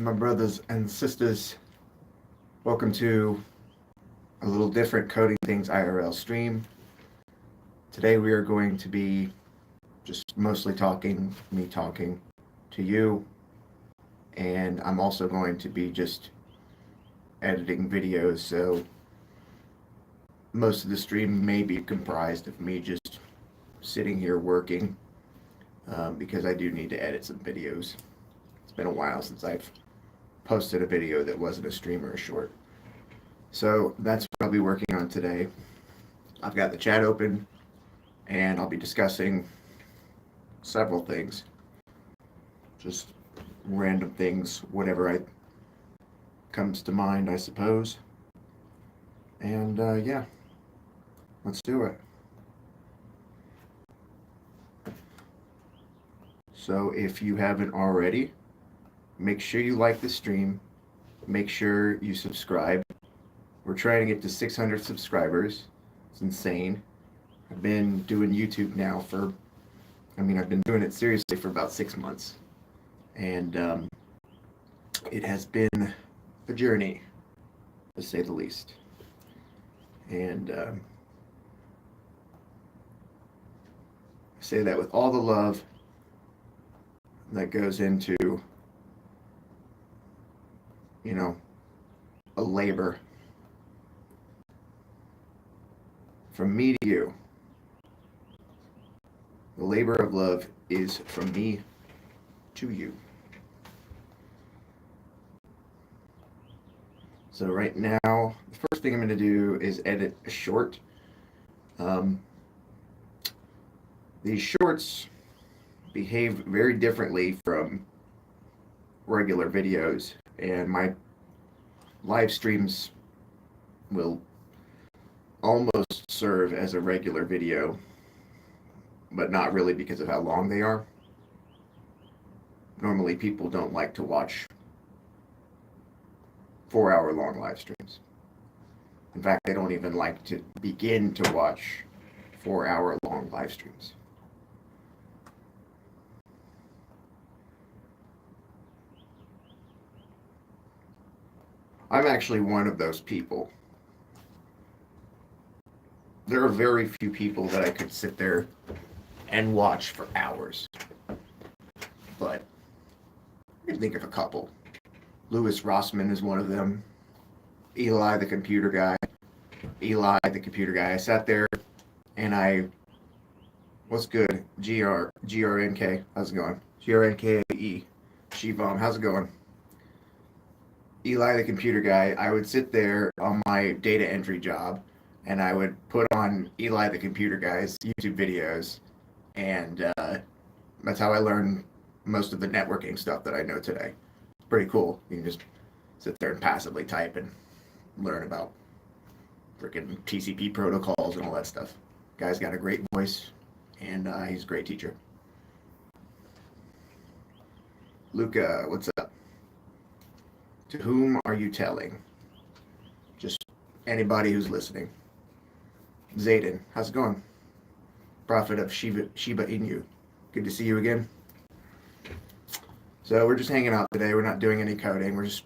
my brothers and sisters. Welcome to a little different Coding Things IRL stream. Today we are going to be just mostly me talking to you, and I'm also going to be just editing videos, so most of the stream may be comprised of me just sitting here working, because I do need to edit some videos. It's been a while since I've posted a video that wasn't a stream or a short. So that's what I'll be working on today. I've got the chat open and I'll be discussing several things. Just random things, whatever comes to mind, I suppose. And yeah, let's do it. So if you haven't already, make sure you like the stream. Make sure you subscribe. We're trying to get to 600 subscribers. It's insane. I've been doing YouTube now I've been doing it seriously for about 6 months. And it has been a journey, to say the least. And I say that with all the love that goes into, a labor from me to you. The labor of love is from me to you. So right now, the first thing I'm going to do is edit a short. These shorts behave very differently from regular videos, and my live streams will almost serve as a regular video, but not really because of how long they are. Normally people don't like to watch 4-hour long live streams. In fact, they don't even like to begin to watch 4-hour long live streams. I'm actually one of those people. There are very few people that I could sit there and watch for hours. But I can think of a couple. Louis Rossmann is one of them. Eli the computer guy. I sat there and what's good? GRNK. How's it going? GRNKE. Shivam, how's it going? Eli the computer guy, I would sit there on my data entry job and I would put on Eli the computer guy's YouTube videos, and that's how I learned most of the networking stuff that I know today. It's pretty cool. You can just sit there and passively type and learn about freaking TCP protocols and all that stuff. Guy's got a great voice, and he's a great teacher. Luca, what's up? To whom are you telling? Just anybody who's listening. Zayden, how's it going? Prophet of Shiba Inu. Good to see you again. So we're just hanging out today. We're not doing any coding. We're just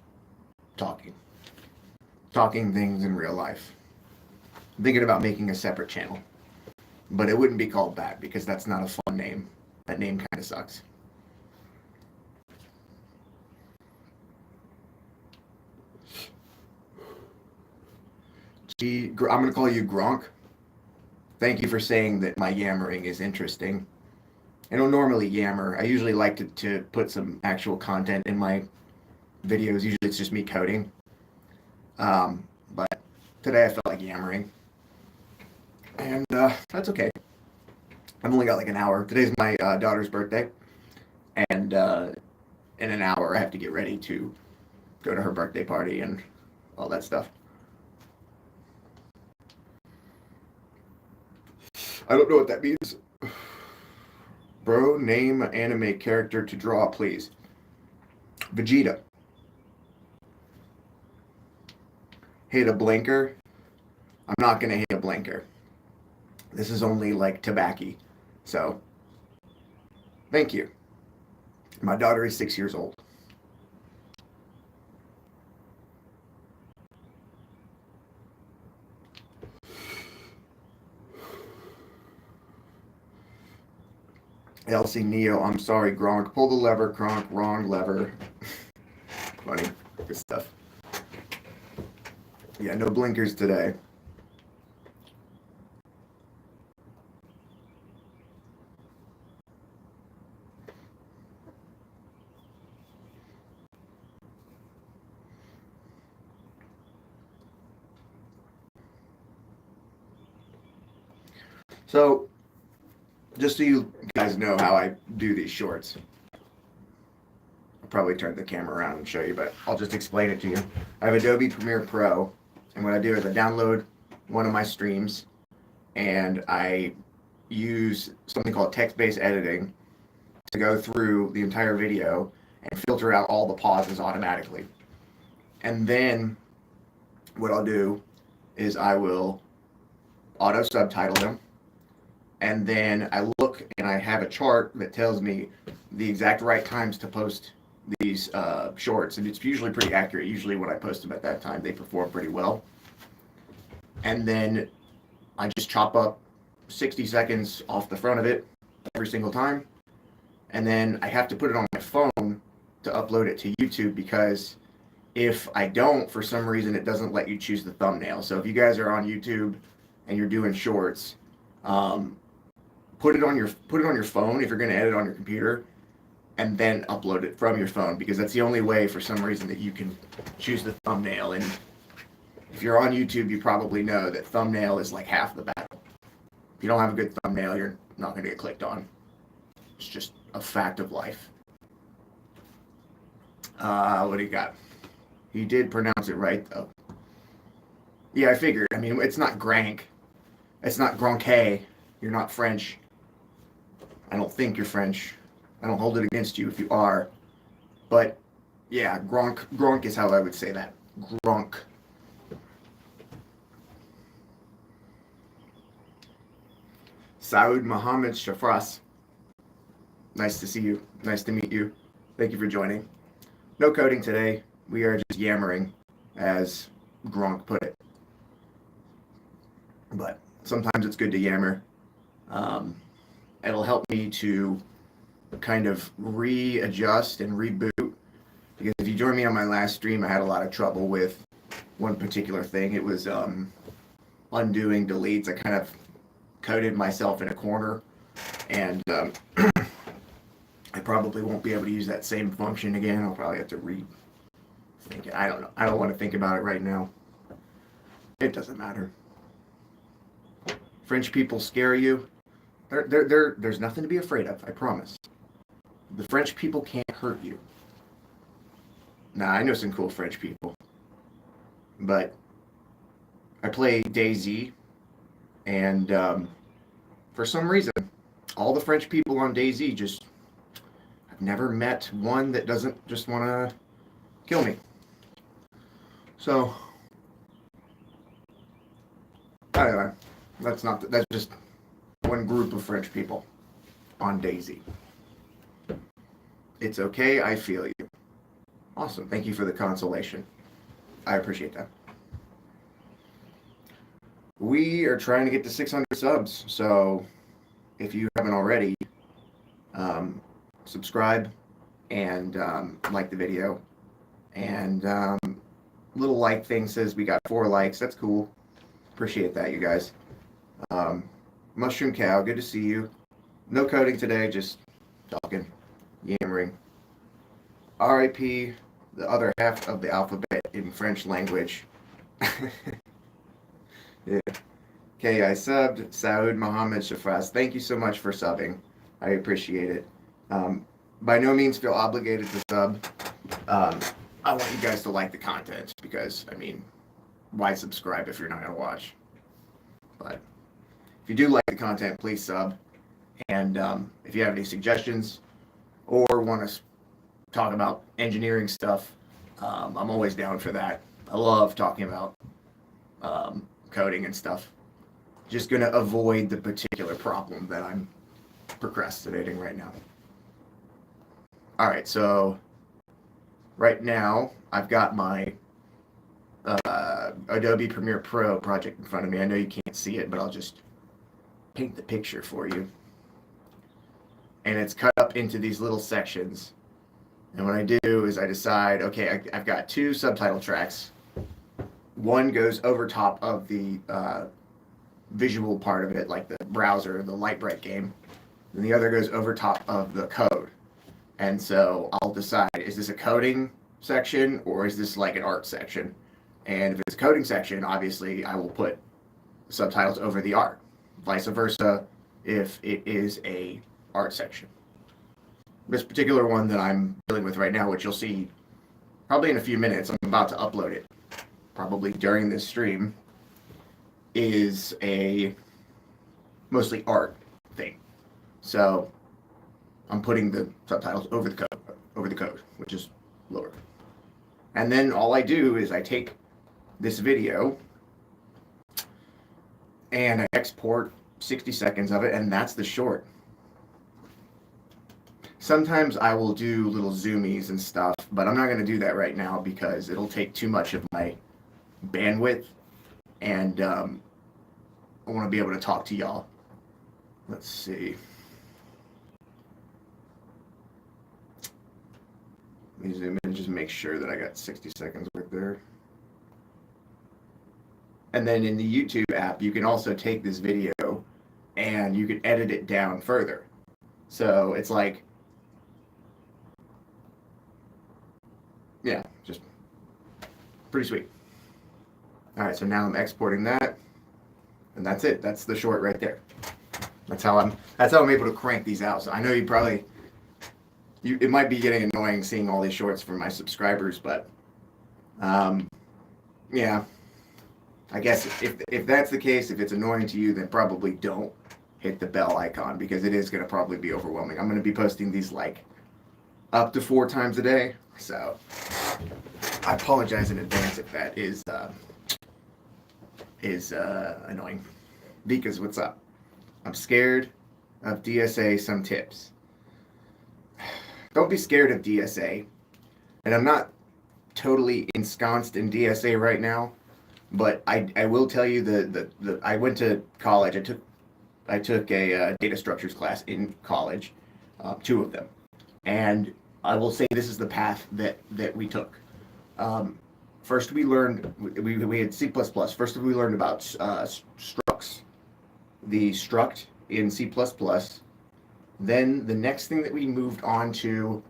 talking. Talking things in real life. I'm thinking about making a separate channel. But it wouldn't be called that because that's not a fun name. That name kind of sucks. I'm going to call you Gronk. Thank you for saying that my yammering is interesting. I don't normally yammer. I usually like to put some actual content in my videos. Usually it's just me coding. But today I felt like yammering. And that's okay. I've only got like an hour. Today's my daughter's birthday. And in an hour I have to get ready to go to her birthday party and all that stuff. I don't know what that means. Bro, name an anime character to draw, please. Vegeta. Hit a blinker. I'm not going to hit a blinker. This is only like tobacco. So, thank you. My daughter is 6 years old. Elsie Neo, I'm sorry, Gronk. Pull the lever, Gronk. Wrong lever. Funny. Good stuff. Yeah, no blinkers today. So, just so you guys know how I do these shorts, I'll probably turn the camera around and show you, but I'll just explain it to you. I have Adobe Premiere Pro, and what I do is I download one of my streams, and I use something called text-based editing to go through the entire video and filter out all the pauses automatically. And then what I'll do is I will auto subtitle them, and then I look and I have a chart that tells me the exact right times to post these shorts, and it's usually pretty accurate. Usually when I post them at that time, they perform pretty well. And then I just chop up 60 seconds off the front of it every single time. And then I have to put it on my phone to upload it to YouTube, because if I don't, for some reason, it doesn't let you choose the thumbnail. So if you guys are on YouTube and you're doing shorts, put it on your phone if you're going to edit on your computer, and then upload it from your phone, because that's the only way, for some reason, that you can choose the thumbnail. And if you're on YouTube, you probably know that thumbnail is like half the battle. If you don't have a good thumbnail, you're not going to get clicked on. It's just a fact of life. What do you got? He did pronounce it right, though. Yeah, I figured. I mean, it's not Grank. It's not Gronke. You're not French. I don't think you're French. I don't hold it against you if you are. But, yeah, Gronk. Gronk is how I would say that. Gronk. Saud Mohammed Shafras. Nice to see you. Nice to meet you. Thank you for joining. No coding today. We are just yammering, as Gronk put it. But sometimes it's good to yammer. It'll help me to kind of readjust and reboot. Because if you joined me on my last stream, I had a lot of trouble with one particular thing. It was undoing deletes. I kind of coded myself in a corner, and I probably won't be able to use that same function again. I'll probably have to rethink it. I don't know. I don't want to think about it right now. It doesn't matter. French people scare you. There's nothing to be afraid of, I promise. The French people can't hurt you. Nah, I know some cool French people. But I play DayZ, and for some reason, all the French people on DayZ just... I've never met one that doesn't just want to kill me. So, anyway, that's just one group of French people on DayZ. It's okay, I feel you. Awesome, thank you for the consolation. I appreciate that. We are trying to get to 600 subs, so if you haven't already, subscribe and like the video. And little like thing says we got 4 likes. That's cool. Appreciate that, you guys. Mushroom Cow, good to see you. No coding today, just talking, yammering. RIP, the other half of the alphabet in French language. Yeah. Okay, I subbed. Saud Mohammed Shafraz. Thank you so much for subbing. I appreciate it. By no means feel obligated to sub. I want you guys to like the content, because, I mean, why subscribe if you're not going to watch? But if you do like the content, please sub. And if you have any suggestions or want to talk about engineering stuff, I'm always down for that. I love talking about coding and stuff. Just going to avoid the particular problem that I'm procrastinating right now. All right, so right now I've got my Adobe Premiere Pro project in front of me. I know you can't see it, but I'll just paint the picture for you. and it's cut up into these little sections. And what I do is I decide, okay, I've got 2 subtitle tracks. One goes over top of the visual part of it, like the browser, the Lite-Brite game, and the other goes over top of the code. And so I'll decide, is this a coding section or is this like an art section? And if it's a coding section, obviously I will put subtitles over the art. Vice versa if it is a art section. This particular one that I'm dealing with right now, which you'll see probably in a few minutes, I'm about to upload it, probably during this stream, is a mostly art thing. So I'm putting the subtitles over the code, which is lower. And then all I do is I take this video and I export 60 seconds of it, and that's the short. Sometimes I will do little zoomies and stuff, but I'm not going to do that right now because it'll take too much of my bandwidth, and I want to be able to talk to y'all. Let's see. Let me zoom in and just make sure that I got 60 seconds right there. And then in the YouTube app, you can also take this video and you can edit it down further. So it's like, yeah, just pretty sweet. All right, so now I'm exporting that, and that's it. That's the short right there. That's how I'm able to crank these out. So I know it might be getting annoying seeing all these shorts from my subscribers, but yeah, I guess if that's the case, if it's annoying to you, then probably don't hit the bell icon because it is going to probably be overwhelming. I'm going to be posting these like up to 4 times a day, so I apologize in advance if that is annoying. Because what's up? I'm scared of DSA. Some tips. Don't be scared of DSA. And I'm not totally ensconced in DSA right now, but I will tell you that I went to college. I took a data structures class in college, 2 of them, and I will say this is the path that we took. First, we learned we had C++. First, we learned about structs, the struct in C++. Then the next thing that we moved on to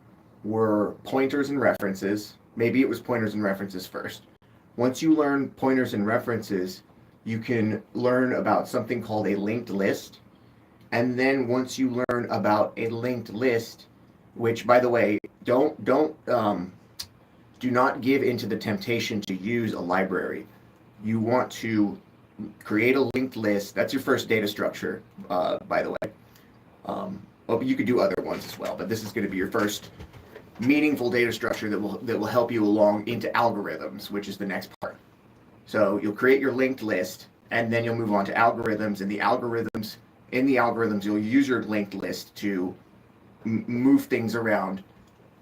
were pointers and references. Maybe it was pointers and references first. Once you learn pointers and references, you can learn about something called a linked list. And then once you learn about a linked list, which, by the way, do not give into the temptation to use a library. You want to create a linked list. That's your first data structure, by the way. Well, you could do other ones as well, but this is going to be your first meaningful data structure that will help you along into algorithms, which is the next part. So you'll create your linked list, and then you'll move on to algorithms. And in the algorithms, you'll use your linked list to move things around.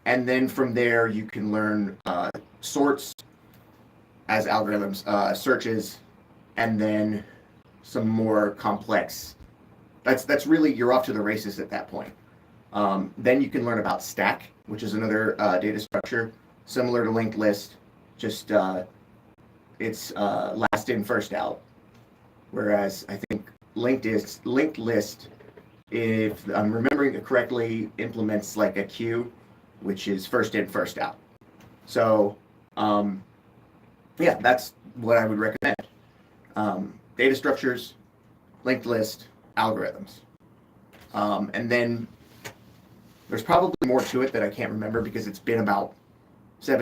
And then from there, you can learn sorts as algorithms, searches, and then some more complex. That's really, you're off to the races at that point. Then you can learn about stack, which is another data structure similar to linked list. Just it's last in, first out. Whereas I think linked list, if I'm remembering it correctly, implements like a queue, which is first in, first out. So yeah, that's what I would recommend. Data structures, linked list, algorithms. And then there's probably more to it that I can't remember because it's been about 6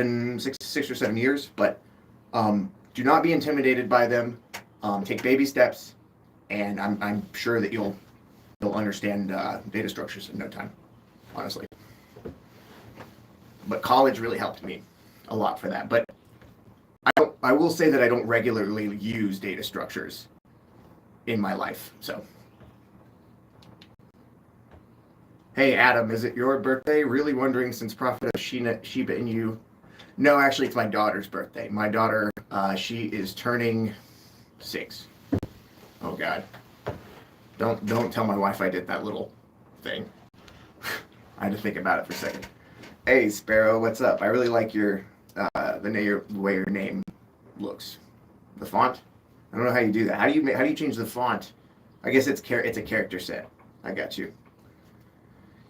or 7 years, but do not be intimidated by them. Take baby steps, and I'm sure that you'll understand data structures in no time, honestly. But college really helped me a lot for that. But I will say that I don't regularly use data structures in my life. So, hey Adam, is it your birthday? Really wondering since Prophet of Shiba Inu. No, actually, it's my daughter's birthday. My daughter, she is turning 6. Oh God! Don't tell my wife I did that little thing. I had to think about it for a second. Hey, Sparrow, what's up? I really like the way your name looks. The font. I don't know how you do that. How do you change the font? I guess it's a character set. I got you.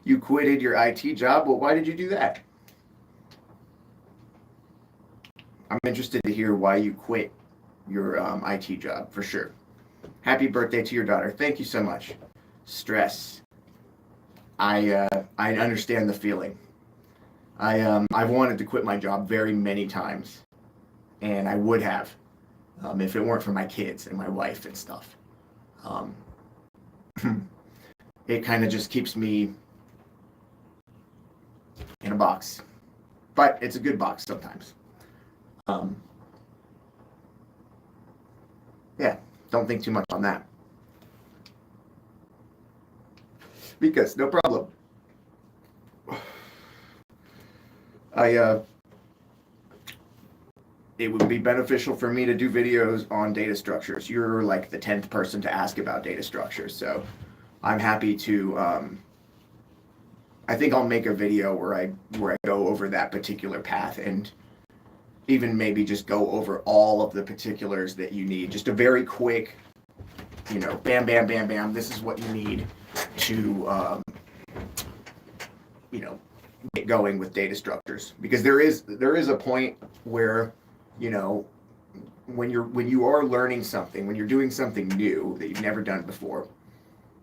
You quitted your IT job. Well, why did you do that? I'm interested to hear why you quit your IT job for sure. Happy birthday to your daughter. Thank you so much. Stress. I understand the feeling. I've wanted to quit my job very many times, and I would have if it weren't for my kids and my wife and stuff. Um, it kind of just keeps me in a box, but it's a good box sometimes. Um, yeah, don't think too much on that. Because no problem. It would be beneficial for me to do videos on data structures. You're like the 10th person to ask about data structures, so I'm happy to. I think I'll make a video where I go over that particular path and even maybe just go over all of the particulars that you need. Just a very quick, bam, bam, bam, bam. This is what you need to, get going with data structures. Because there is a point where, when you are learning something, when you're doing something new that you've never done before,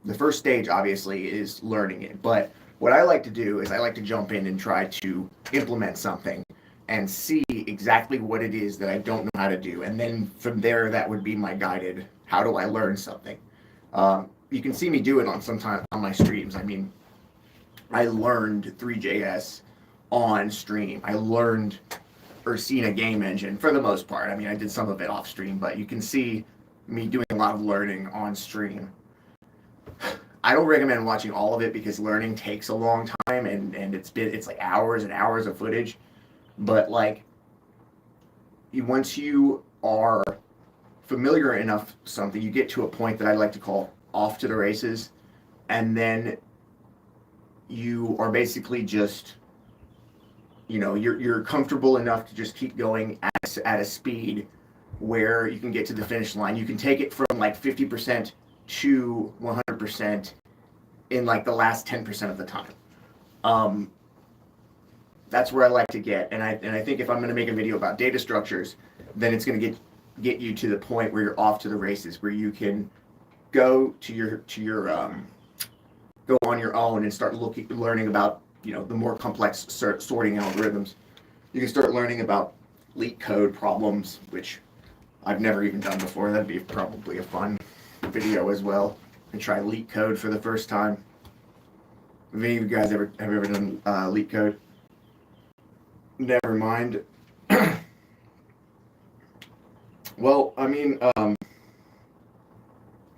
the first stage obviously is learning it. But what I like to do is I like to jump in and try to implement something and see exactly what it is that I don't know how to do. And then from there, that would be my guided, how do I learn something? You can see me do it sometimes on my streams. I mean, I learned Three.js on stream. I learned Ursina game engine for the most part. I mean, I did some of it off stream, but you can see me doing a lot of learning on stream. I don't recommend watching all of it because learning takes a long time and it's like hours and hours of footage. But like, once you are familiar enough something, you get to a point that I like to call off to the races, and then you are basically just, you're comfortable enough to just keep going at a speed where you can get to the finish line. You can take it from like 50% to 100% in like the last 10% of the time. That's where I like to get, and I think if I'm going to make a video about data structures, then it's going to get you to the point where you're off to the races, where you can go to your go on your own and start learning about the more complex sorting algorithms. You can start learning about LeetCode problems, which I've never even done before. That'd be probably a fun video as well. And try LeetCode for the first time. Have any of you guys have ever done LeetCode? Never mind. Well, I mean,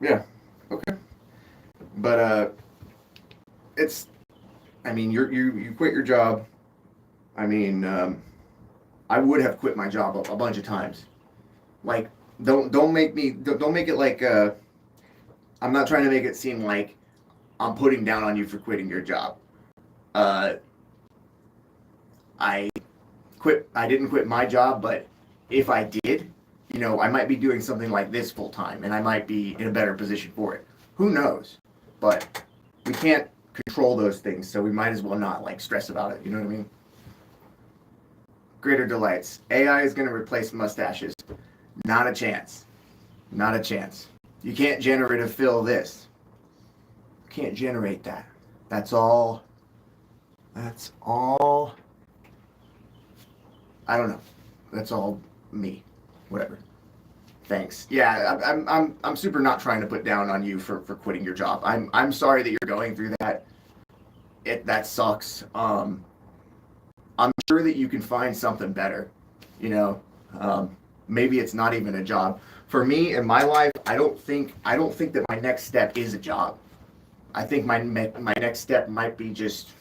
yeah, okay. But it's, I mean, you quit your job. I mean, I would have quit my job a bunch of times. Like, don't make it like I'm not trying to make it seem like I'm putting down on you for quitting your job. I didn't quit my job, but if I did, I might be doing something like this full time, and I might be in a better position for it. Who knows? But we can't control those things, so we might as well not like stress about it. You know what I mean? Greater delights. AI is going to replace mustaches. Not a chance. Not a chance. You can't generative fill this. You can't generate that. That's all. That's all. I don't know. That's all me. Whatever. Thanks. Yeah, I'm super not trying to put down on you for quitting your job. I'm sorry that you're going through that. That sucks. I'm sure that you can find something better. Maybe it's not even a job. For me in my life, I don't think that my next step is a job. I think my next step might be just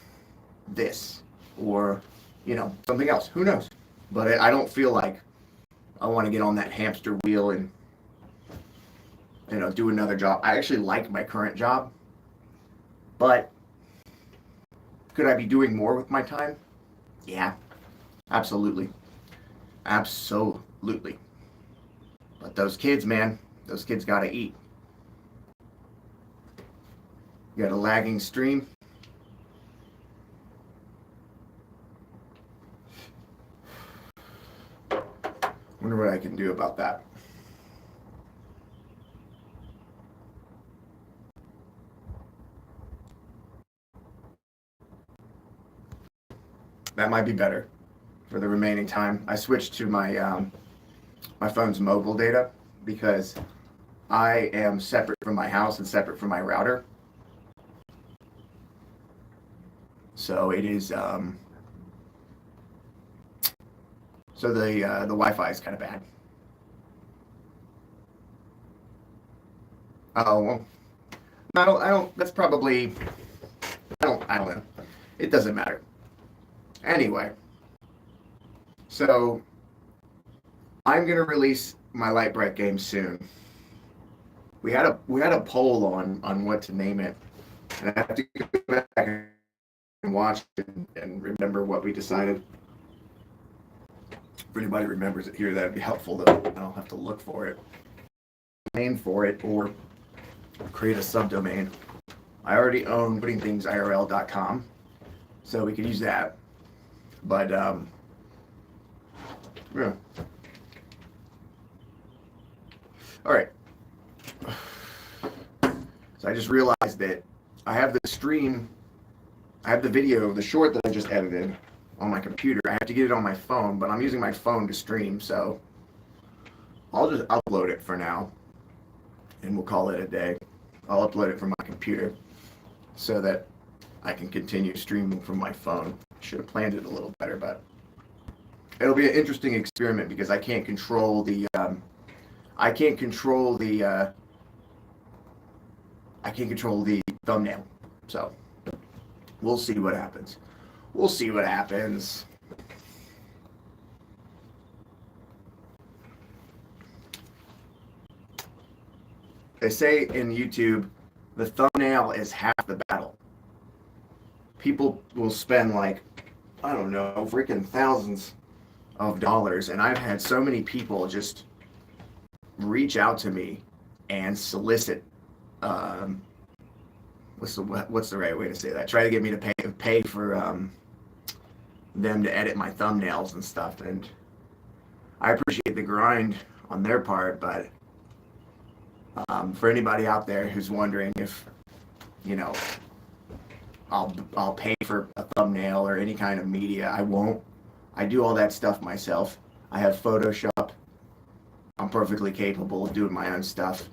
this, or something else. Who knows? But I don't feel like I want to get on that hamster wheel and do another job. I actually like my current job, but Could I be doing more with my time? Yeah, absolutely. Absolutely. But those kids, man, those kids gotta eat. You got a lagging stream. Wonder what I can do about that. That might be better for the remaining time. I switched to my phone's mobile data because I am separate from my house and separate from my router. So it is so the Wi-Fi is kind of bad. Oh well, I don't. That's probably. I don't know. It doesn't matter. Anyway, so I'm gonna release my Light Bright game soon. We had a poll on what to name it, and I have to go back and watch it and remember what we decided. If anybody remembers it here, that'd be helpful. Though I don't have to look for it, name for it, or create a subdomain. I already own puttingthingsirl.com, so we could use that. But yeah. All right. So I just realized that I have the stream, I have the video, the short that I just edited on my computer. I have to get it on my phone, but I'm using my phone to stream, so I'll just upload it for now, and we'll call it a day. I'll upload it from my computer so that I can continue streaming from my phone. Should have planned it a little better, but it'll be an interesting experiment because I can't control the thumbnail. So we'll see what happens. We'll see what happens. They say in YouTube, the thumbnail is half the battle. People will spend like, I don't know, freaking thousands of dollars, and I've had so many people just reach out to me and solicit. What's the right way to say that? Try to get me to pay for them to edit my thumbnails and stuff, and I appreciate the grind on their part, but for anybody out there who's wondering if, you know, I'll pay for a thumbnail or any kind of media, I won't. I do all that stuff myself. I have Photoshop. I'm perfectly capable of doing my own stuff.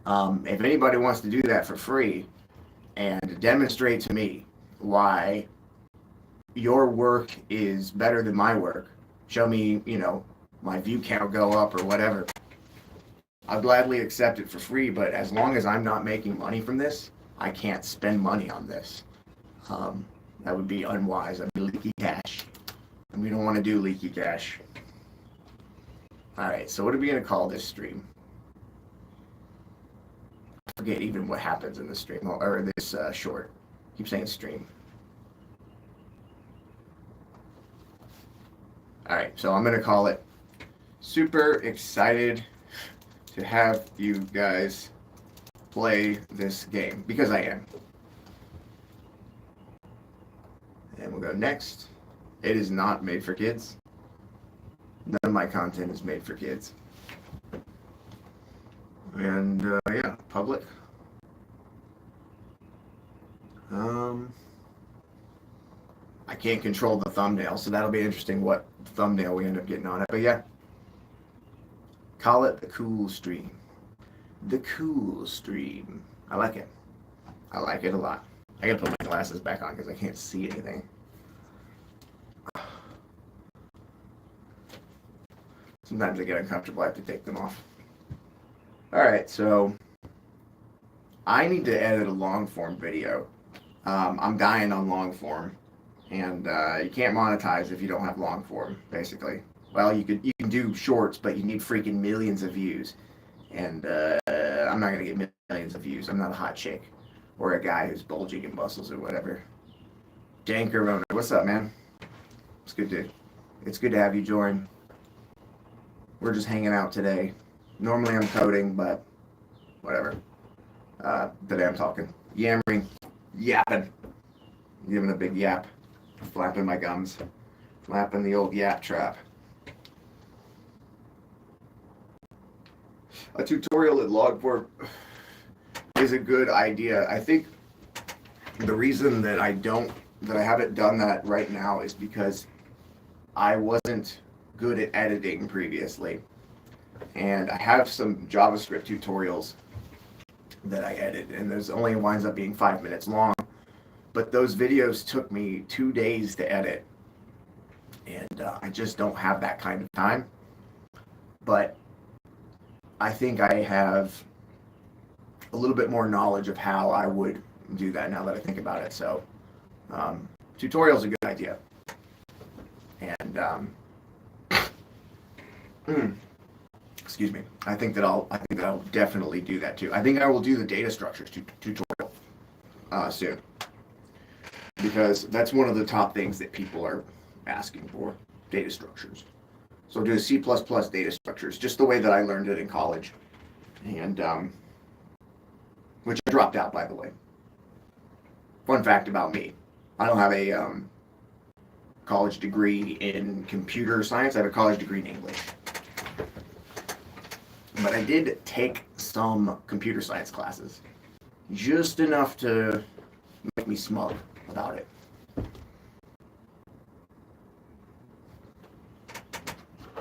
If anybody wants to do that for free and demonstrate to me why your work is better than my work, show me, you know, my view count go up or whatever, I'll gladly accept it for free, but as long as I'm not making money from this, I can't spend money on this. That would be unwise. That'd be leaky cash. And we don't want to do leaky cash. Alright, so what are we going to call this stream? I forget even what happens in this stream, or this short. Keep saying stream. Alright, so I'm going to call it Super Excited to Have You Guys Play This Game, because I am. And we'll go next. It is not made for kids. None of my content is made for kids. And yeah, public. I can't control the thumbnail, so that'll be interesting what thumbnail we end up getting on it. But yeah, call it the cool stream. The cool stream. I like it. I like it a lot. I gotta put my glasses back on because I can't see anything. Sometimes I get uncomfortable. I have to take them off. Alright, so I need to edit a long form video. I'm dying on long form, and you can't monetize if you don't have long form, basically. Well, you can do shorts, but you need freaking millions of views, and I'm not gonna get millions of views. I'm not a hot chick or a guy who's bulging in muscles or whatever. Janker Roner, what's up, man? It's good to have you join. We're just hanging out today. Normally I'm coding, but whatever. Today I'm talking. Yammering. Yapping. Giving a big yap. Flapping my gums. Flapping the old yap trap. A tutorial at Logboard is a good idea. I think the reason that I haven't done that right now is because I wasn't good at editing previously. And I have some JavaScript tutorials that I edit, and there's only winds up being 5 minutes long. But those videos took me 2 days to edit. And I just don't have that kind of time. But I think I have a little bit more knowledge of how I would do that now that I think about it. So tutorial's a good idea. And excuse me. I think that I'll definitely do that too. I think I will do the data structures tutorial soon, because that's one of the top things that people are asking for, data structures. So I'll do C++ data structures, just the way that I learned it in college, and which I dropped out, by the way. Fun fact about me: I don't have a college degree in computer science. I have a college degree in English. But I did take some computer science classes, just enough to make me smug about it.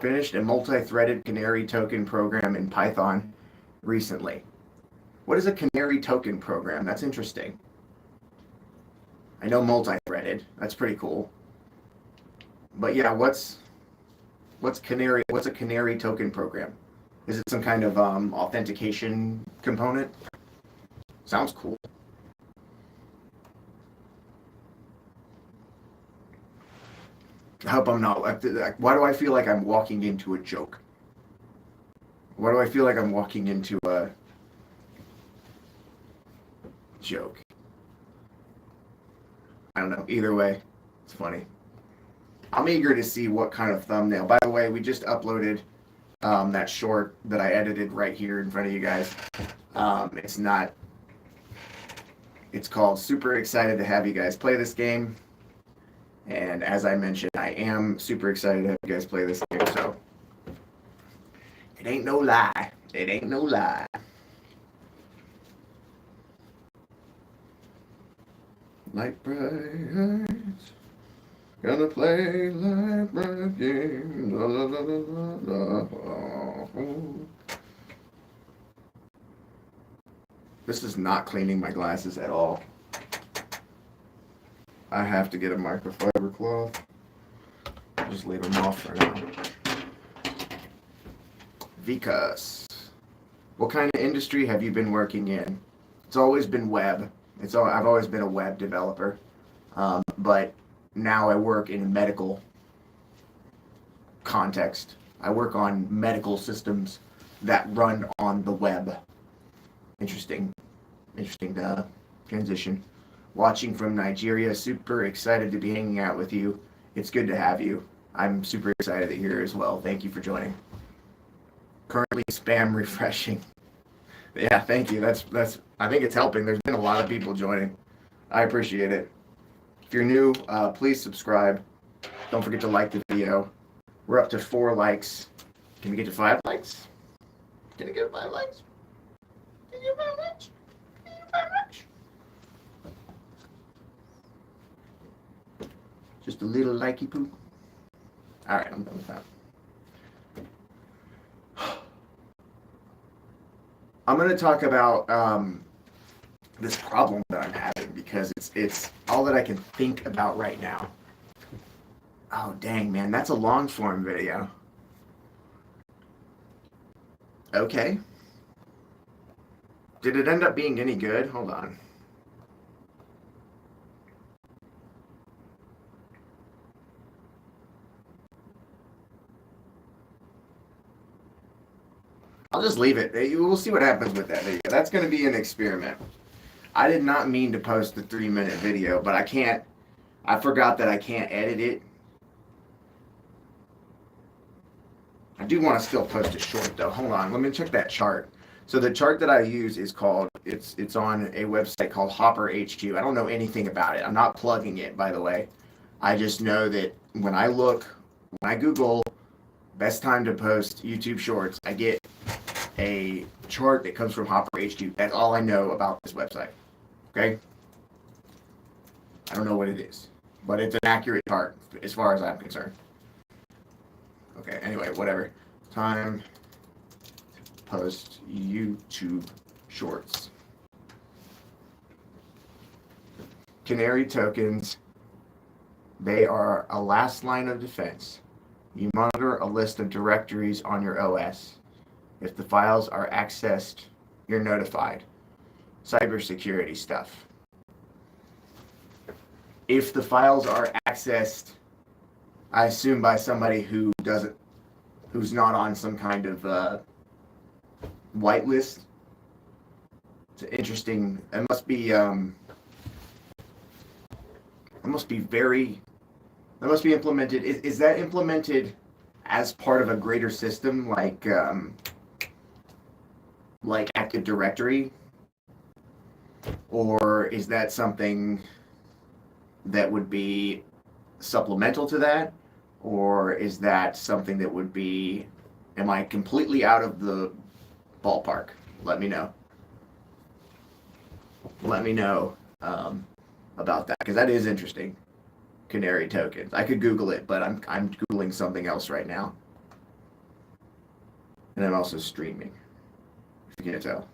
Finished a multi-threaded canary token program in Python recently. What is a canary token program? That's interesting. I know multi-threaded. That's pretty cool. But yeah, what's a canary token program? Is it some kind of authentication component? Sounds cool. I hope I'm not. Why do I feel like I'm walking into a joke? Why do I feel like I'm walking into a joke? I don't know. Either way, it's funny. I'm eager to see what kind of thumbnail. By the way, we just uploaded that short that I edited right here in front of you guys. It's called Super Excited to Have You Guys Play This Game. And as I mentioned, I am super excited to have you guys play this game, so it ain't no lie. It ain't no lie. Light bright, gonna play light bright game. La, la, la, la, la. This is not cleaning my glasses at all. I have to get a microfiber cloth. I'll just leave them off for now. Vikas. What kind of industry have you been working in? It's always been web. I've always been a web developer. But now I work in a medical context. I work on medical systems that run on the web. Interesting transition. Watching from Nigeria, super excited to be hanging out with you. It's good to have you. I'm super excited that you're here as well. Thank you for joining. Currently spam refreshing. Yeah, thank you. That's. I think it's helping. There's been a lot of people joining. I appreciate it. If you're new, please subscribe. Don't forget to like the video. We're up to 4 likes. Can we get to 5 likes? Can we get 5 likes? Can you get 5 likes? Can you get 5 likes? Just a little likey poo. All right, I'm done with that. I'm going to talk about this problem that I'm having, because it's all that I can think about right now. Oh, dang, man. That's a long form video. Okay. Did it end up being any good? Hold on. I'll just leave it. We'll see what happens with that video. That's going to be an experiment. I did not mean to post the 3-minute video, but I can't I forgot that I can't edit it. I do want to still post it short though. Hold on, let me check that chart. So the chart that I use is called, it's on a website called Hopper HQ. I don't know anything about it. I'm not plugging it, by the way. I just know that when I Google best time to post YouTube shorts, I get a chart that comes from Hopper HQ. That's all I know about this website. Okay? I don't know what it is, but it's an accurate chart as far as I'm concerned. Okay, anyway, whatever. Time to post YouTube shorts. Canary tokens, they are a last line of defense. You monitor a list of directories on your OS. If the files are accessed, you're notified. Cybersecurity stuff. If the files are accessed, I assume by somebody who's not on some kind of whitelist. It's interesting. It must be implemented. Is that implemented as part of a greater system like Active Directory? Or is that something that would be supplemental to that? Or is that something that would be, am I completely out of the ballpark? Let me know. Let me know about that, because that is interesting. Canary tokens. I could Google it, but I'm Googling something else right now. And I'm also streaming, if you can't tell.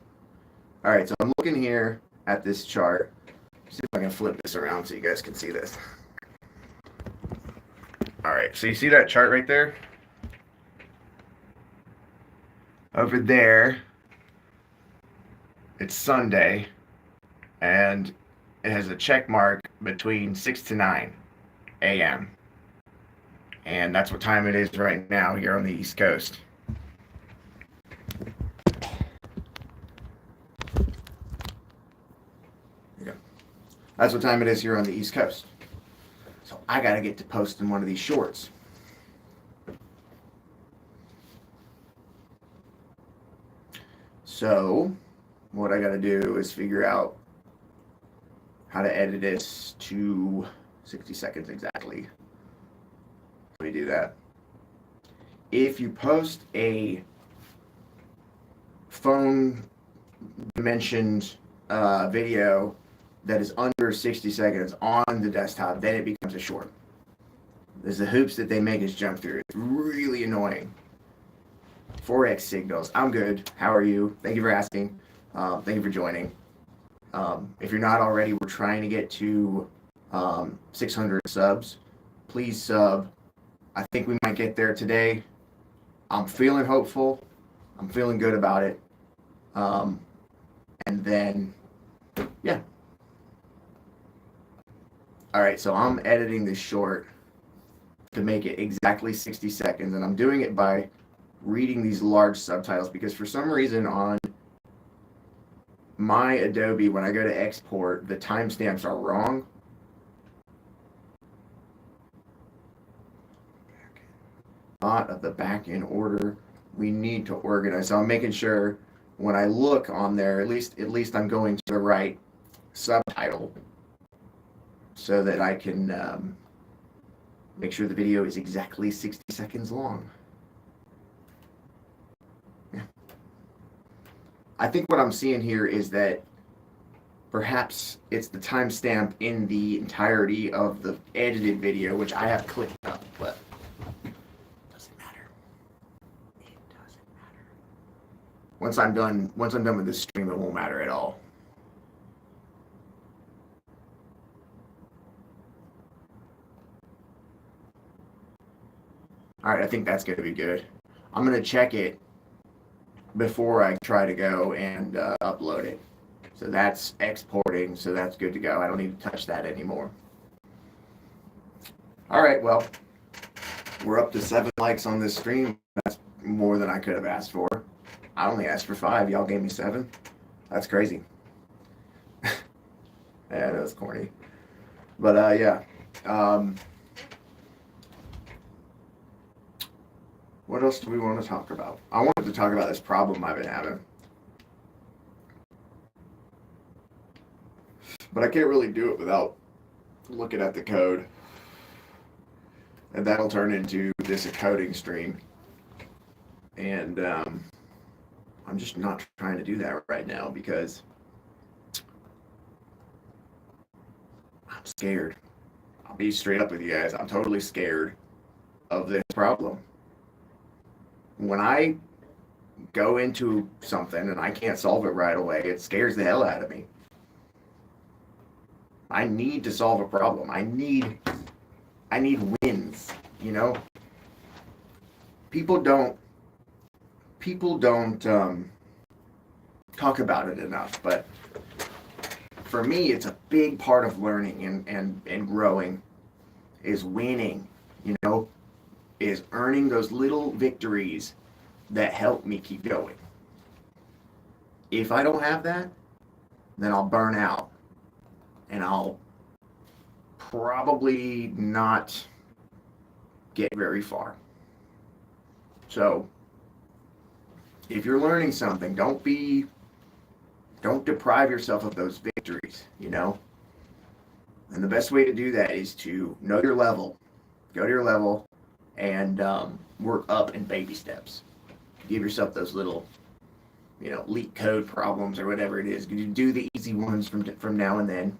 All right, so I'm looking here at this chart. See if I can flip this around so you guys can see this. All right, so you see that chart right there? Over there, it's Sunday, and it has a check mark between 6 to 9 a.m. And that's what time it is right now here on the East Coast. That's what time it is here on the East Coast. So I gotta get to posting one of these shorts. So what I gotta do is figure out how to edit this to 60 seconds exactly. Let me do that. If you post a phone dimensioned video that is under 60 seconds on the desktop, then it becomes a short. There's the hoops that they make us jump through. It's really annoying. 4x signals. I'm good. How are you? Thank you for asking. Thank you for joining. If you're not already, we're trying to get to 600 subs. Please sub. I think we might get there today. I'm feeling hopeful. I'm feeling good about it. And then, yeah. All right, so I'm editing this short to make it exactly 60 seconds, and I'm doing it by reading these large subtitles because for some reason on my Adobe, when I go to export, the timestamps are wrong. A lot of the back in order we need to organize. So I'm making sure when I look on there, at least I'm going to the right subtitle so that I can make sure the video is exactly 60 seconds long. Yeah. I think what I'm seeing here is that perhaps it's the timestamp in the entirety of the edited video, which I have clicked up, but it doesn't matter. It doesn't matter. Once I'm done with this stream, it won't matter at all. All right, I think that's going to be good. I'm going to check it before I try to go and upload it. So that's exporting, so that's good to go. I don't need to touch that anymore. All right, well, we're up to 7 likes on this stream. That's more than I could have asked for. I only asked for 5. Y'all gave me 7. That's crazy. Yeah, that's corny. But yeah. Um, what else do we want to talk about? I wanted to talk about this problem I've been having. But I can't really do it without looking at the code. And that'll turn into this coding stream. And I'm just not trying to do that right now because I'm scared. I'll be straight up with you guys. I'm totally scared of this problem. When I go into something and I can't solve it right away, it scares the hell out of me. I need to solve a problem. I need wins, you know? People don't talk about it enough, but for me it's a big part of learning and growing is winning, you know, is earning those little victories that help me keep going. If I don't have that, then I'll burn out and I'll probably not get very far. So if you're learning something, don't deprive yourself of those victories, you know? And the best way to do that is to know your level, go to your level, and work up in baby steps. Give yourself those little, you know, leak code problems or whatever it is. You do the easy ones from now and then.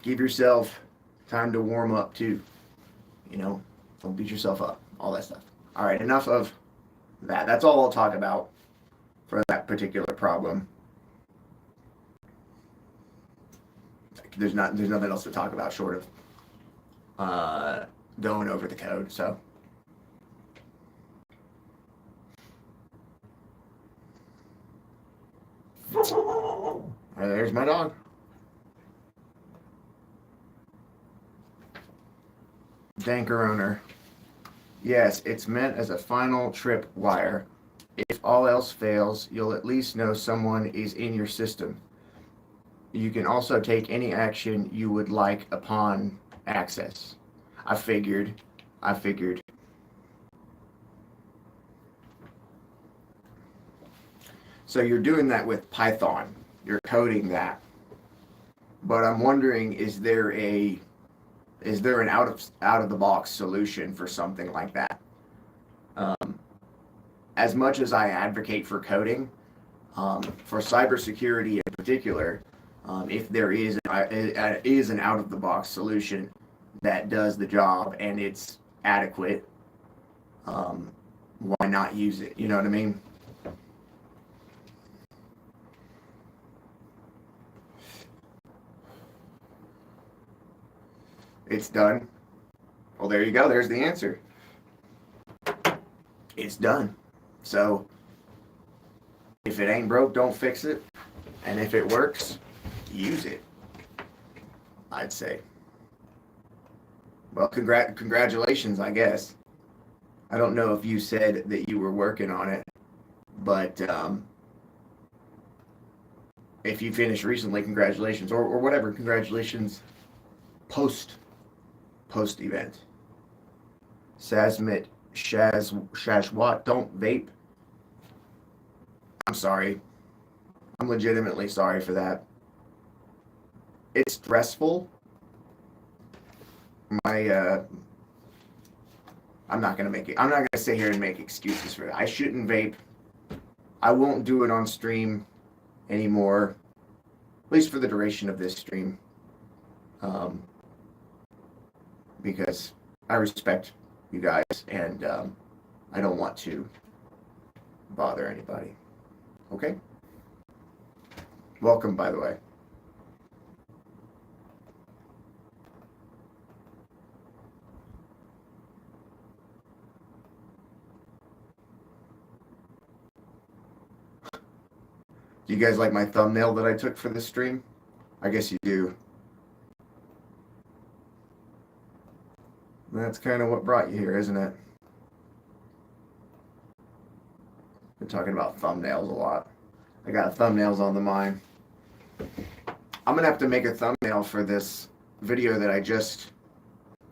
Give yourself time to warm up too. You know, don't beat yourself up, all that stuff. All right, enough of that. That's all I'll talk about for that particular problem. There's nothing else to talk about short of going over the code. So there's my dog. Danker owner. Yes, it's meant as a final trip wire. If all else fails, you'll at least know someone is in your system. You can also take any action you would like upon access. I figured. So you're doing that with Python. You're coding that. But I'm wondering, is there an out of the box solution for something like that? As much as I advocate for coding, for cybersecurity in particular, if there is an out of the box solution that does the job and it's adequate, why not use it? You know what I mean? It's done. Well, there you go. There's the answer. It's done. So if it ain't broke, don't fix it. And if it works, use it, I'd say. Well, congratulations, I guess. I don't know if you said that you were working on it, but if you finished recently, congratulations, or whatever, congratulations post event. Sasmit Shashwat, don't vape. I'm sorry. I'm legitimately sorry for that. It's stressful. I'm not gonna sit here and make excuses for that. I shouldn't vape. I won't do it on stream anymore, at least for the duration of this stream, because I respect you guys and I don't want to bother anybody. Okay? Welcome, by the way. Do you guys like my thumbnail that I took for this stream? I guess you do. That's kind of what brought you here, isn't it? Been talking about thumbnails a lot. I got thumbnails on the mind. I'm gonna have to make a thumbnail for this video that I just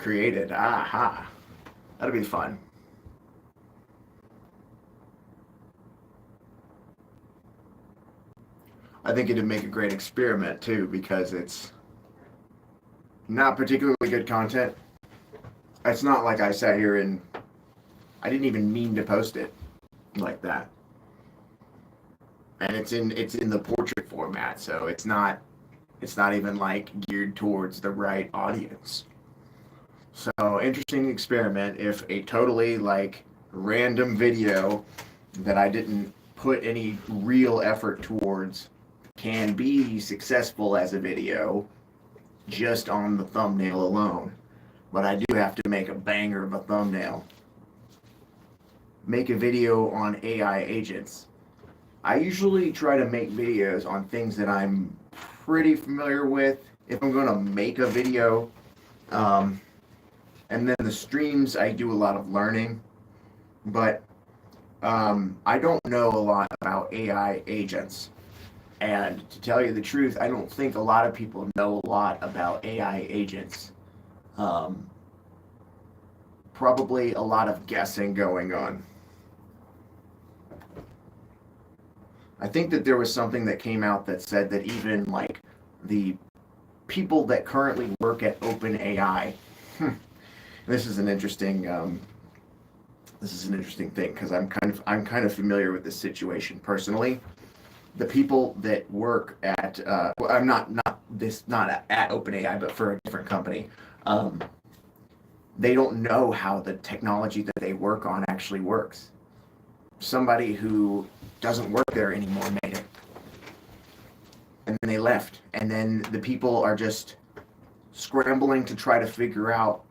created. Aha. That'll be fun. I think it'd make a great experiment too, because it's not particularly good content. It's not like I sat here and I didn't even mean to post it like that. And it's in the portrait format, so it's not even like geared towards the right audience. So interesting experiment. If a totally like random video that I didn't put any real effort towards can be successful as a video just on the thumbnail alone, but I do have to make a banger of a thumbnail. Make a video on AI agents. I usually try to make videos on things that I'm pretty familiar with if I'm going to make a video. And then the streams, I do a lot of learning, but I don't know a lot about AI agents. And to tell you the truth, I don't think a lot of people know a lot about AI agents. Probably a lot of guessing going on. I think that there was something that came out that said that even like the people that currently work at OpenAI, this is an interesting thing because I'm kind of familiar with this situation personally. The people that work at I'm not at OpenAI, but for a different company, they don't know how the technology that they work on actually works. Somebody who doesn't work there anymore made it, and then they left, and then the people are just scrambling to try to figure out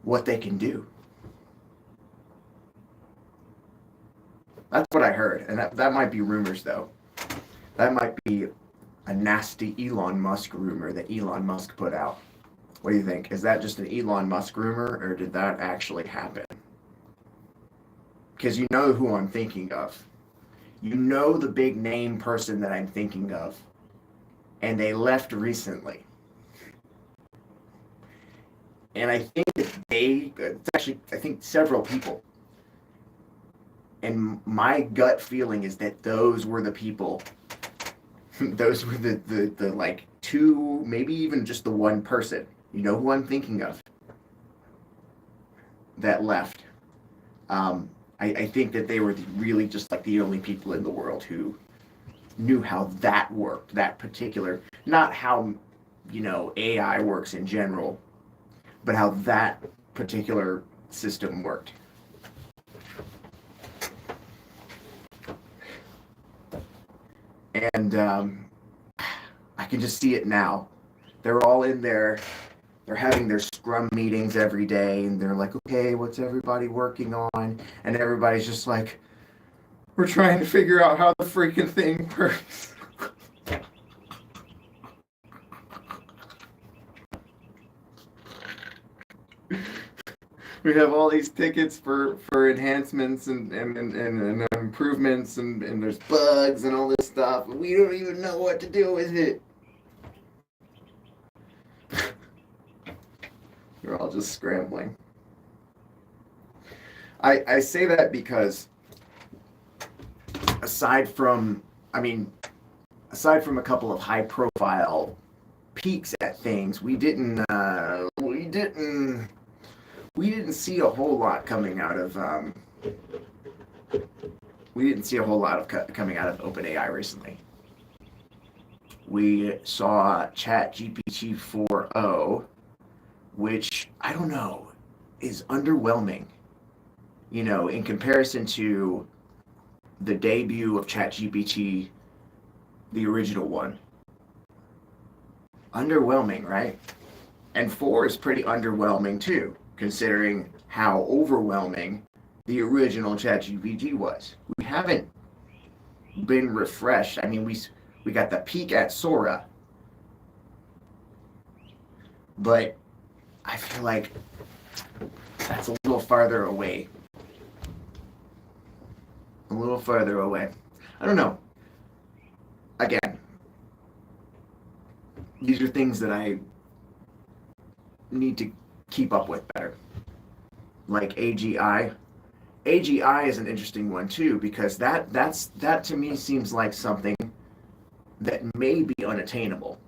what they can do. That's what I heard, and that might be rumors, though. That might be a nasty Elon Musk rumor that Elon Musk put out. What do you think? Is that just an Elon Musk rumor, or did that actually happen? Because you know who I'm thinking of. You know the big name person that I'm thinking of, and they left recently. And I think that I think several people. And my gut feeling is that those were the people, those were the like two, maybe even just the one person, you know who I'm thinking of, that left. I think that they were really just like the only people in the world who knew how that worked, that particular, not how, AI works in general, but how that particular system worked. And I can just see it now. They're all in there. They're having their scrum meetings every day, and they're like, okay, what's everybody working on? And everybody's just like, we're trying to figure out how the freaking thing works. We have all these tickets for enhancements and improvements, and there's bugs and all this stuff. We don't even know what to do with it. We're all just scrambling. I say that because aside from a couple of high profile peeks at things, we didn't see a whole lot coming out of coming out of OpenAI recently. We saw ChatGPT 4.0, which I don't know is underwhelming. In comparison to the debut of ChatGPT, the original one. Underwhelming, right? And 4 is pretty underwhelming too, considering how overwhelming the original ChatGPT was. We haven't been refreshed. I mean, we got the peak at Sora, but I feel like that's a little farther away. A little farther away. I don't know. Again, these are things that I need to keep up with better. Like AGI. AGI is an interesting one too, because that to me seems like something that may be unattainable.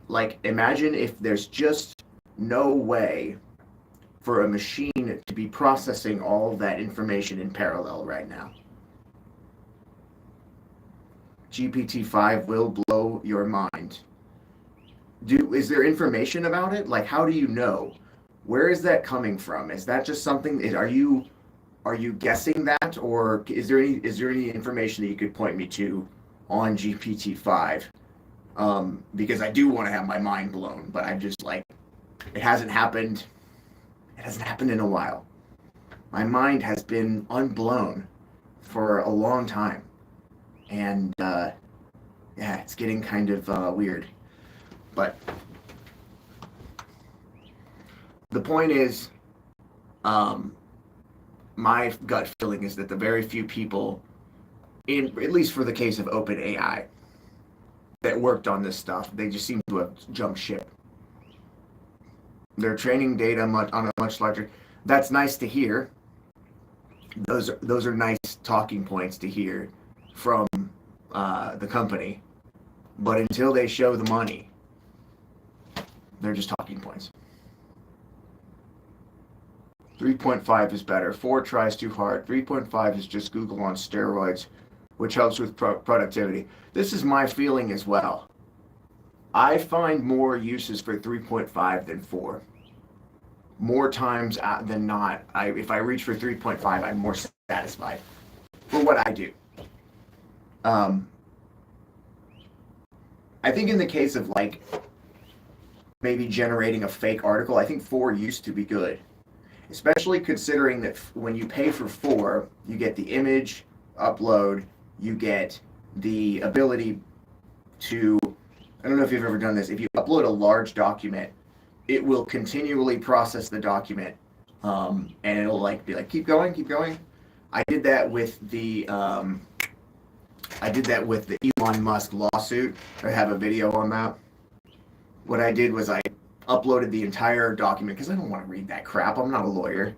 Like, imagine if there's just no way for a machine to be processing all of that information in parallel right now. GPT-5 will blow your mind. Is there information about it? Like, how do you know? Where is that coming from? Is that just something? Are you guessing that, or is there any information that you could point me to on GPT-5? Because I do want to have my mind blown, but I'm just like, it hasn't happened. It hasn't happened in a while. My mind has been unblown for a long time, and yeah, it's getting kind of weird. But the point is, my gut feeling is that the very few people, at least for the case of OpenAI, that worked on this stuff, they just seem to have jumped ship. They're training data on a much larger. That's nice to hear. Those are nice talking points to hear from the company, but until they show the money, they're just talking points. 3.5 is better. 4 tries too hard. 3.5 is just Google on steroids, which helps with productivity. This is my feeling as well. I find more uses for 3.5 than 4. More times than not, if I reach for 3.5, I'm more satisfied for what I do. I think in the case of like maybe generating a fake article, I think 4 used to be good. Especially considering that when you pay for 4, you get the image upload, you get the ability to, I don't know if you've ever done this, if you upload a large document, it will continually process the document, and it'll like be like, keep going, keep going. I did that with the Elon Musk lawsuit. I have a video on that. What I did was I uploaded the entire document, because I don't want to read that crap. I'm not a lawyer.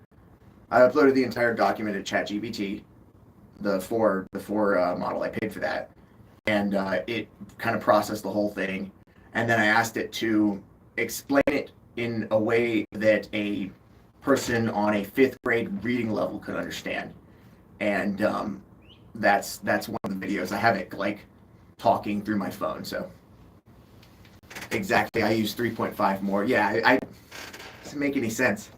I uploaded the entire document to ChatGPT, the 4 model. I paid for that, and it kind of processed the whole thing. And then I asked it to explain it in a way that a person on a 5th grade reading level could understand. And that's one of the videos. I have it like talking through my phone. So exactly, I use 3.5 more. Yeah, I doesn't make any sense.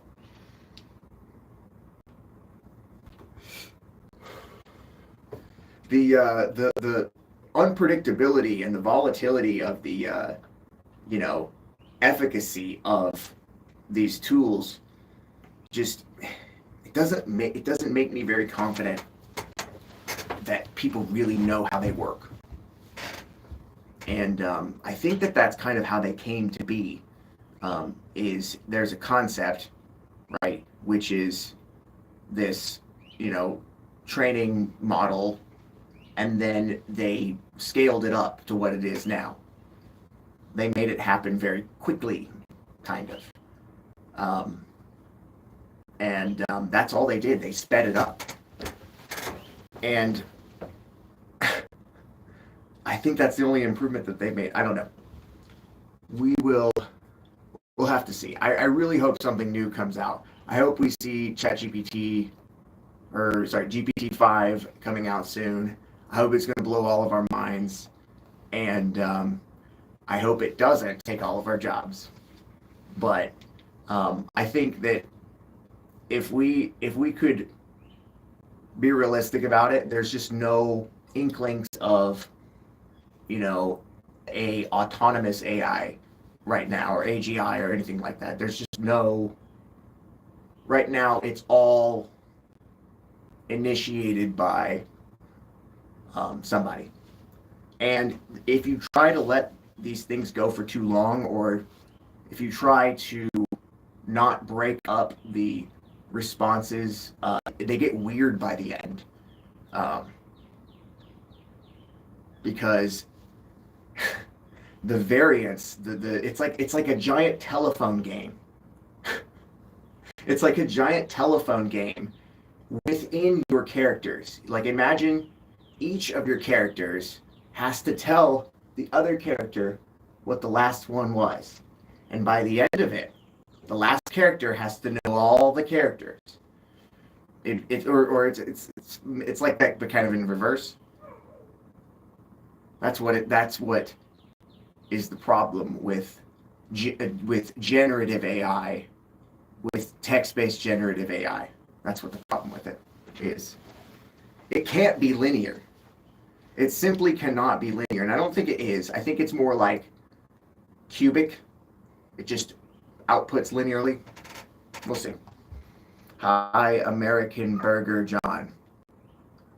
The unpredictability and the volatility of the efficacy of these tools just it doesn't make me very confident that people really know how they work. And I think that's kind of how they came to be. Is there's a concept, right, which is this, training model, and then they scaled it up to what it is now. They made it happen very quickly, kind of. And that's all they did. They sped it up. And I think that's the only improvement that they made. I don't know. We'll have to see. I really hope something new comes out. I hope we see GPT-5 coming out soon. I hope it's going to blow all of our minds. And I hope it doesn't take all of our jobs. But I think that if we could be realistic about it, there's just no inklings of a autonomous AI right now, or AGI, or anything like that. There's just no. Right now, it's all initiated by somebody. And if you try to let these things go for too long, or if you try to not break up the responses, they get weird by the end. Because the variance, it's like a giant telephone game. It's like a giant telephone game within your characters. Like imagine each of your characters has to tell the other character what the last one was. And by the end of it, the last character has to know all the characters. It's like that, but kind of in reverse. That's what is the problem with generative AI, with text-based generative AI. That's what the problem with it is. It can't be linear. It simply cannot be linear, and I don't think it is. I think it's more like cubic. It just outputs linearly. We'll see. Hi, American Burger John.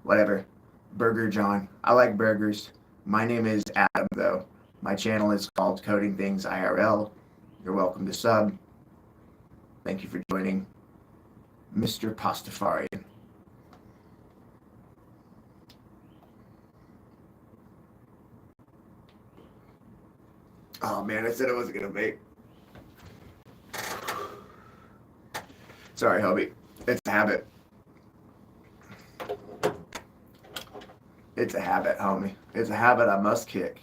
Whatever. Burger John. I like burgers. My name is Adam, though. My channel is called Coding Things IRL. You're welcome to sub. Thank you for joining, Mr. Pastafarian. Oh man, I said I wasn't gonna vape. Sorry, Hobie. It's a habit. It's a habit, homie. It's a habit I must kick.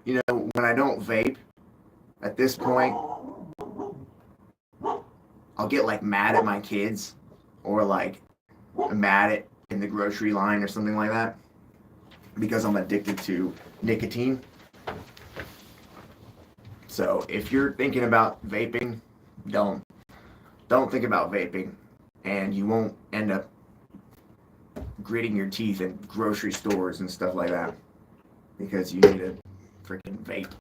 You know, when I don't vape, at this point, I'll get like mad at my kids or like mad at in the grocery line or something like that because I'm addicted to nicotine. So if you're thinking about vaping, don't think about vaping, and you won't end up gritting your teeth in grocery stores and stuff like that because you need a freaking vape.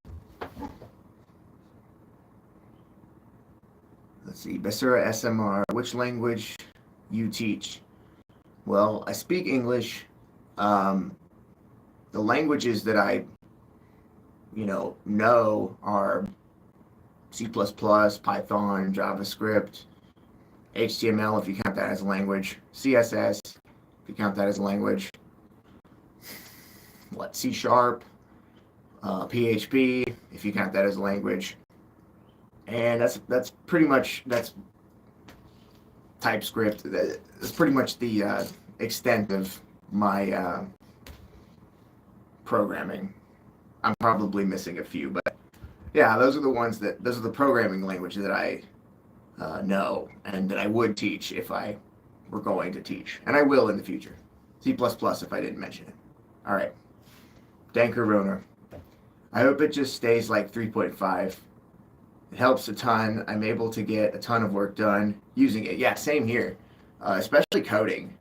Let's see, Basura SMR, which language you teach? Well, I speak English. The languages that I, know are C++, Python, JavaScript, HTML if you count that as a language, CSS if you count that as a language, C#, PHP if you count that as a language, and that's pretty much TypeScript. That's pretty much the extent of my programming. I'm probably missing a few, but yeah, those are the programming languages that I know and that I would teach if I were going to teach, and I will in the future. C++ if I didn't mention it. All right, Danker Roner. I hope it just stays like 3.5. It helps a ton. I'm able to get a ton of work done using it. Yeah, same here, especially coding.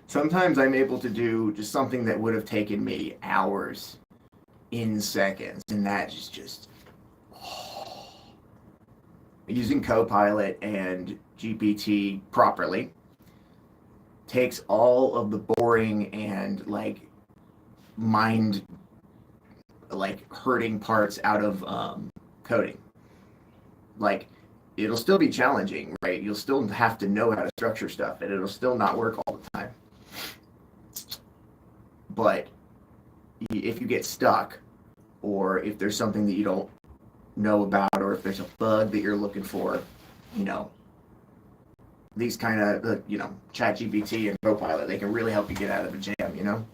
Sometimes I'm able to do just something that would have taken me hours in seconds, and that is just using Copilot and GPT properly takes all of the boring and mind hurting parts out of coding. It'll still be challenging, right? You'll still have to know how to structure stuff, and it'll still not work all the time. But if you get stuck, or if there's something that you don't know about, or if there's a bug that you're looking for, these kind of, ChatGPT and Copilot, they can really help you get out of a jam,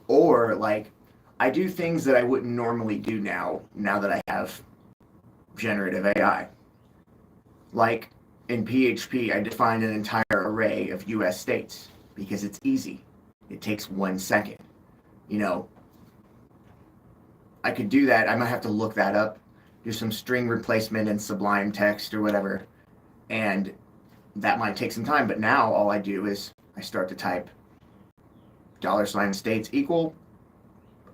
Or, I do things that I wouldn't normally do now that I have generative AI. In PHP, I define an entire array of US states because it's easy. It takes 1 second. I could do that. I might have to look that up, do some string replacement in Sublime Text or whatever, and that might take some time. But now all I do is I start to type $states equal,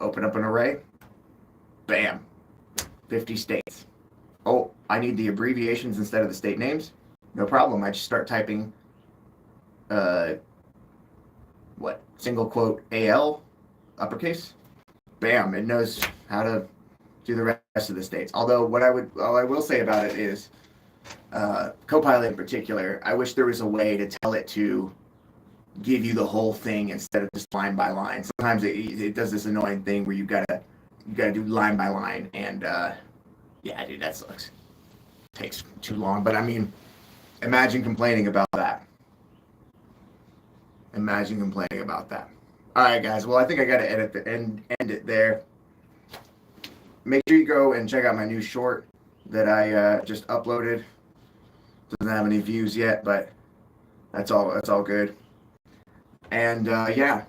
open up an array, bam, 50 states. Oh, I need the abbreviations instead of the state names. No problem. I just start typing, single quote AL, uppercase. Bam, it knows how to do the rest of the states. Although all I will say about it is, Copilot in particular, I wish there was a way to tell it to give you the whole thing instead of just line by line. Sometimes it does this annoying thing where you've got to you gotta do line by line, and yeah, dude, that sucks. Takes too long, but I mean, imagine complaining about that. Imagine complaining about that. All right, guys. Well, I think I gotta end it there. Make sure you go and check out my new short that I just uploaded. Doesn't have any views yet, but that's all. That's all good. And yeah,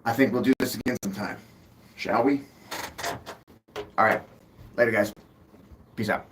I think we'll do this again sometime. Shall we? All right. Later, guys. Peace out.